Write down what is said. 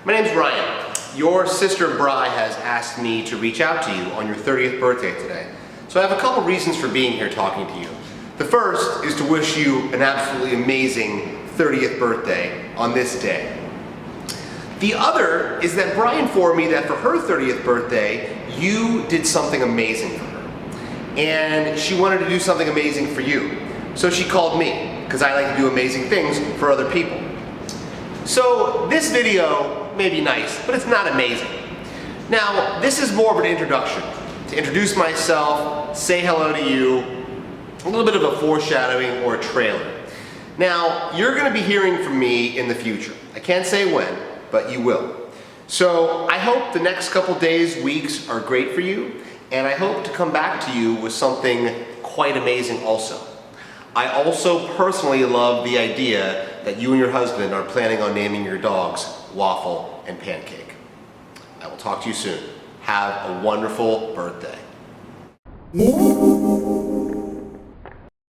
My name's Ryan. Your sister Bri has asked me to reach out to you on your 30th birthday today. So I have a couple reasons for being here talking to you. The first is to wish you an absolutely amazing 30th birthday on this day. The other is that Bri informed me that for her 30th birthday, you did something amazing for her. And she wanted to do something amazing for you. So she called me, because I like to do amazing things for other people. So this video may be nice, but it's not amazing. Now, this is more of an introduction, to introduce myself, say hello to you, a little bit of a foreshadowing or a trailer. Now, you're going to be hearing from me in the future. I can't say when, but you will. So I hope the next couple days, weeks are great for you, and I hope to come back to you with something quite amazing also. I also personally love the idea that you and your husband are planning on naming your dogs Waffle and Pancake. I will talk to you soon. Have a wonderful birthday.